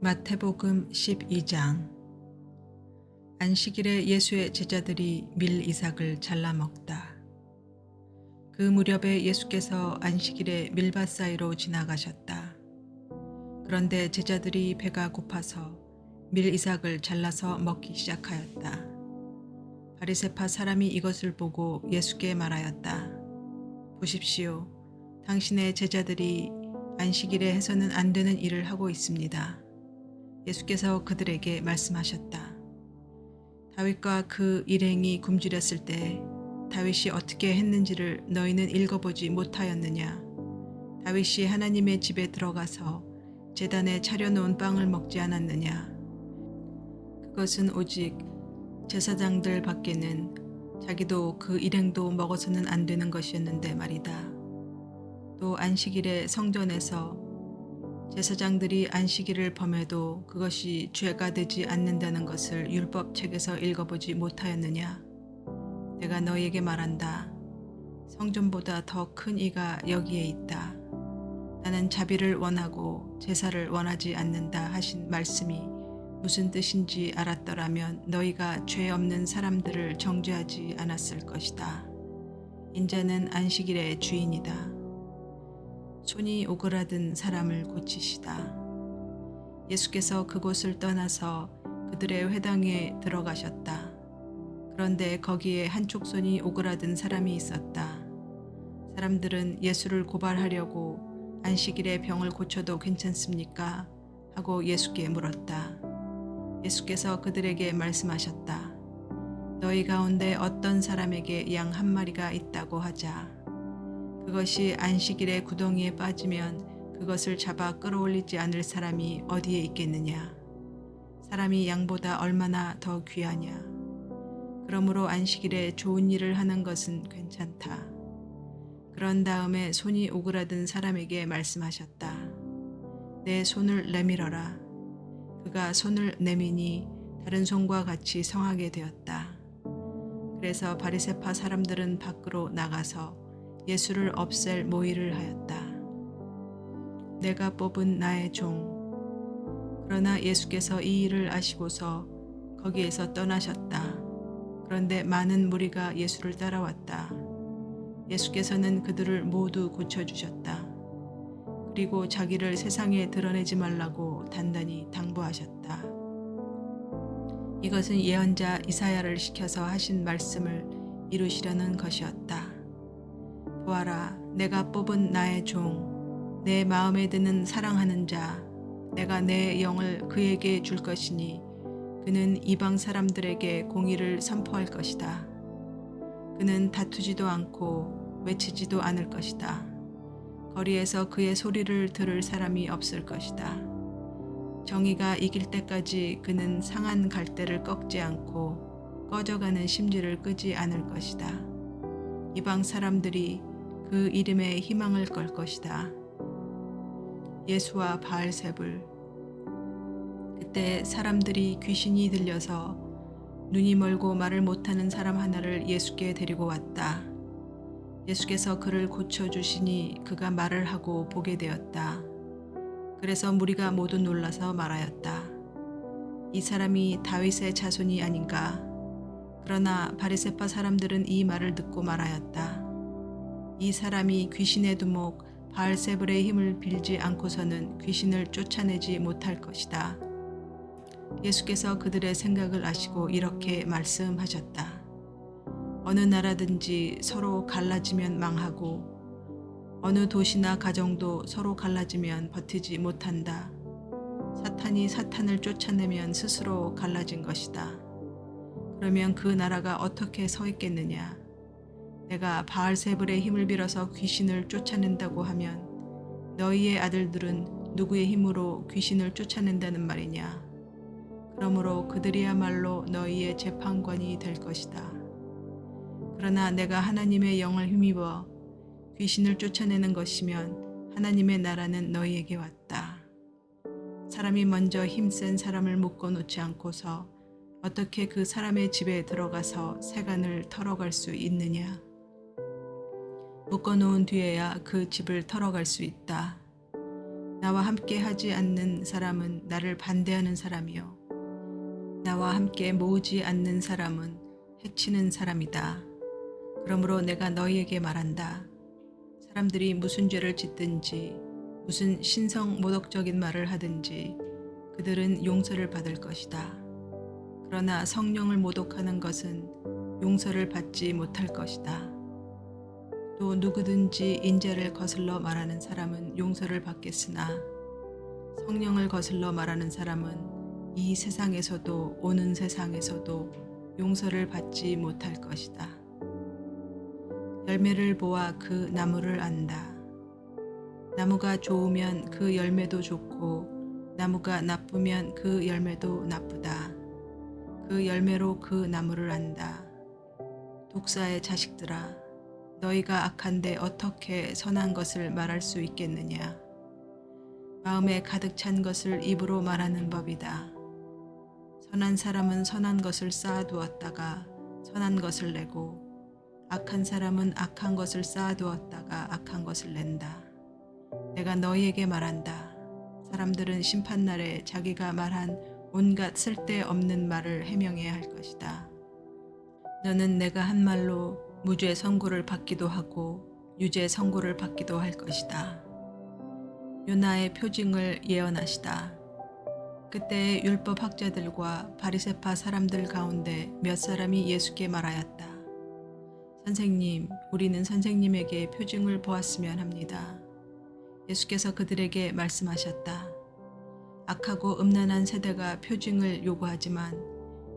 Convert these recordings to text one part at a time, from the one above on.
마태복음 12장. 안식일에 예수의 제자들이 밀 이삭을 잘라 먹다. 그 무렵에 예수께서 안식일에 밀밭 사이로 지나가셨다. 그런데 제자들이 배가 고파서 밀 이삭을 잘라서 먹기 시작하였다. 바리새파 사람이 이것을 보고 예수께 말하였다. 보십시오. 당신의 제자들이 안식일에 해서는 안 되는 일을 하고 있습니다. 예수께서 그들에게 말씀하셨다. 다윗과 그 일행이 굶주렸을 때 다윗이 어떻게 했는지를 너희는 읽어보지 못하였느냐? 다윗이 하나님의 집에 들어가서 제단에 차려놓은 빵을 먹지 않았느냐? 그것은 오직 제사장들 밖에는 자기도 그 일행도 먹어서는 안 되는 것이었는데 말이다. 또 안식일에 성전에서 제사장들이 안식일을 범해도 그것이 죄가 되지 않는다는 것을 율법책에서 읽어보지 못하였느냐? 내가 너희에게 말한다. 성전보다 더 큰 이가 여기에 있다. 나는 자비를 원하고 제사를 원하지 않는다 하신 말씀이 무슨 뜻인지 알았더라면 너희가 죄 없는 사람들을 정죄하지 않았을 것이다. 인자는 안식일의 주인이다. 손이 오그라든 사람을 고치시다. 예수께서 그곳을 떠나서 그들의 회당에 들어가셨다. 그런데 거기에 한쪽 손이 오그라든 사람이 있었다. 사람들은 예수를 고발하려고 안식일에 병을 고쳐도 괜찮습니까? 하고 예수께 물었다. 예수께서 그들에게 말씀하셨다. 너희 가운데 어떤 사람에게 양 한 마리가 있다고 하자. 그것이 안식일에 구덩이에 빠지면 그것을 잡아 끌어올리지 않을 사람이 어디에 있겠느냐? 사람이 양보다 얼마나 더 귀하냐? 그러므로 안식일에 좋은 일을 하는 것은 괜찮다. 그런 다음에 손이 오그라든 사람에게 말씀하셨다. 내 손을 내밀어라. 그가 손을 내미니 다른 손과 같이 성하게 되었다. 그래서 바리새파 사람들은 밖으로 나가서 예수를 없앨 모의를 하였다. 내가 뽑은 나의 종. 그러나 예수께서 이 일을 아시고서 거기에서 떠나셨다. 그런데 많은 무리가 예수를 따라왔다. 예수께서는 그들을 모두 고쳐주셨다. 그리고 자기를 세상에 드러내지 말라고 단단히 당부하셨다. 이것은 예언자 이사야를 시켜서 하신 말씀을 이루시려는 것이었다. 보아라, 내가 뽑은 나의 종, 내 마음에 드는 사랑하는 자, 내가 내 영을 그에게 줄 것이니 그는 이방 사람들에게 공의를 선포할 것이다. 그는 다투지도 않고 외치지도 않을 것이다. 거리에서 그의 소리를 들을 사람이 없을 것이다. 정의가 이길 때까지 그는 상한 갈대를 꺾지 않고 꺼져가는 심지를 끄지 않을 것이다. 이방 사람들이 그 이름에 희망을 걸 것이다. 예수와 바알세불. 그때 사람들이 귀신이 들려서 눈이 멀고 말을 못하는 사람 하나를 예수께 데리고 왔다. 예수께서 그를 고쳐주시니 그가 말을 하고 보게 되었다. 그래서 무리가 모두 놀라서 말하였다. 이 사람이 다윗의 자손이 아닌가? 그러나 바리새파 사람들은 이 말을 듣고 말하였다. 이 사람이 귀신의 두목 바알세불의 힘을 빌지 않고서는 귀신을 쫓아내지 못할 것이다. 예수께서 그들의 생각을 아시고 이렇게 말씀하셨다. 어느 나라든지 서로 갈라지면 망하고 어느 도시나 가정도 서로 갈라지면 버티지 못한다. 사탄이 사탄을 쫓아내면 스스로 갈라진 것이다. 그러면 그 나라가 어떻게 서 있겠느냐? 내가 바알세불의 힘을 빌어서 귀신을 쫓아낸다고 하면 너희의 아들들은 누구의 힘으로 귀신을 쫓아낸다는 말이냐? 그러므로 그들이야말로 너희의 재판관이 될 것이다. 그러나 내가 하나님의 영을 힘입어 귀신을 쫓아내는 것이면 하나님의 나라는 너희에게 왔다. 사람이 먼저 힘센 사람을 묶어놓지 않고서 어떻게 그 사람의 집에 들어가서 세간을 털어갈 수 있느냐? 묶어놓은 뒤에야 그 집을 털어갈 수 있다. 나와 함께 하지 않는 사람은 나를 반대하는 사람이요 나와 함께 모으지 않는 사람은 해치는 사람이다. 그러므로 내가 너희에게 말한다. 사람들이 무슨 죄를 짓든지 무슨 신성 모독적인 말을 하든지 그들은 용서를 받을 것이다. 그러나 성령을 모독하는 것은 용서를 받지 못할 것이다. 또 누구든지 인자를 거슬러 말하는 사람은 용서를 받겠으나 성령을 거슬러 말하는 사람은 이 세상에서도 오는 세상에서도 용서를 받지 못할 것이다. 열매를 보아 그 나무를 안다. 나무가 좋으면 그 열매도 좋고 나무가 나쁘면 그 열매도 나쁘다. 그 열매로 그 나무를 안다. 독사의 자식들아, 너희가 악한데 어떻게 선한 것을 말할 수 있겠느냐? 마음에 가득 찬 것을 입으로 말하는 법이다. 선한 사람은 선한 것을 쌓아두었다가 선한 것을 내고 악한 사람은 악한 것을 쌓아두었다가 악한 것을 낸다. 내가 너희에게 말한다. 사람들은 심판날에 자기가 말한 온갖 쓸데없는 말을 해명해야 할 것이다. 너는 내가 한 말로 무죄 선고를 받기도 하고 유죄 선고를 받기도 할 것이다. 요나의 표징을 예언하시다. 그때 율법 학자들과 바리새파 사람들 가운데 몇 사람이 예수께 말하였다. 선생님, 우리는 선생님에게 표징을 보았으면 합니다. 예수께서 그들에게 말씀하셨다. 악하고 음란한 세대가 표징을 요구하지만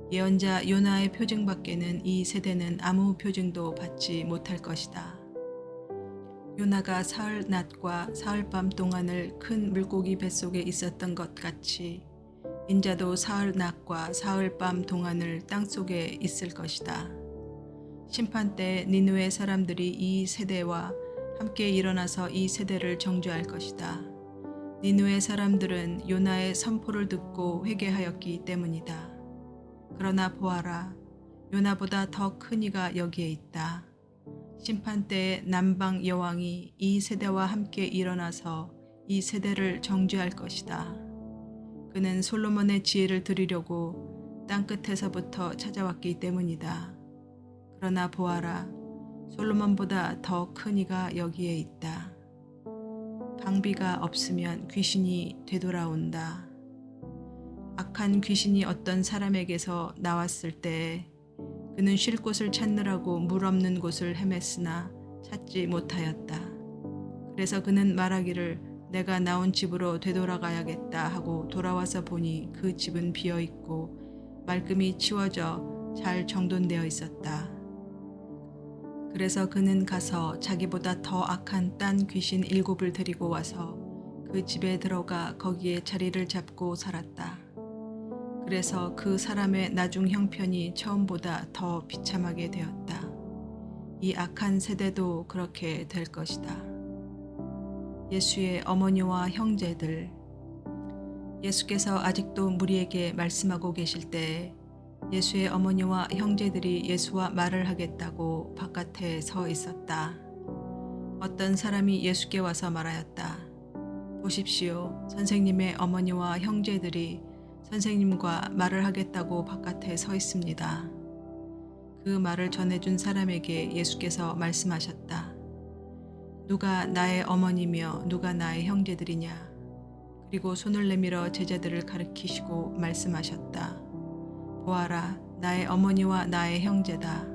예언자 요나의 표징밖에는 이 세대는 아무 표징도 받지 못할 것이다. 요나가 사흘 낮과 사흘 밤 동안을 큰 물고기 뱃속에 있었던 것 같이 인자도 사흘 낮과 사흘 밤 동안을 땅속에 있을 것이다. 심판 때 니느웨 사람들이 이 세대와 함께 일어나서 이 세대를 정죄할 것이다. 니느웨 사람들은 요나의 선포를 듣고 회개하였기 때문이다. 그러나 보아라, 요나보다 더 큰 이가 여기에 있다. 심판 때에 남방 여왕이 이 세대와 함께 일어나서 이 세대를 정죄할 것이다. 그는 솔로몬의 지혜를 들으려고 땅끝에서부터 찾아왔기 때문이다. 그러나 보아라, 솔로몬보다 더 큰 이가 여기에 있다. 방비가 없으면 귀신이 되돌아온다. 악한 귀신이 어떤 사람에게서 나왔을 때 그는 쉴 곳을 찾느라고 물 없는 곳을 헤맸으나 찾지 못하였다. 그래서 그는 말하기를 내가 나온 집으로 되돌아가야겠다 하고 돌아와서 보니 그 집은 비어 있고 말끔히 치워져 잘 정돈되어 있었다. 그래서 그는 가서 자기보다 더 악한 딴 귀신 7을 데리고 와서 그 집에 들어가 거기에 자리를 잡고 살았다. 그래서 그 사람의 나중 형편이 처음보다 더 비참하게 되었다. 이 악한 세대도 그렇게 될 것이다. 예수의 어머니와 형제들. 예수께서 아직도 무리에게 말씀하고 계실 때 예수의 어머니와 형제들이 예수와 말을 하겠다고 바깥에 서 있었다. 어떤 사람이 예수께 와서 말하였다. 보십시오. 선생님의 어머니와 형제들이 선생님과 말을 하겠다고 바깥에 서 있습니다. 그 말을 전해준 사람에게 예수께서 말씀하셨다. 누가 나의 어머니며 누가 나의 형제들이냐? 그리고 손을 내밀어 제자들을 가리키시고 말씀하셨다. 보아라, 나의 어머니와 나의 형제다.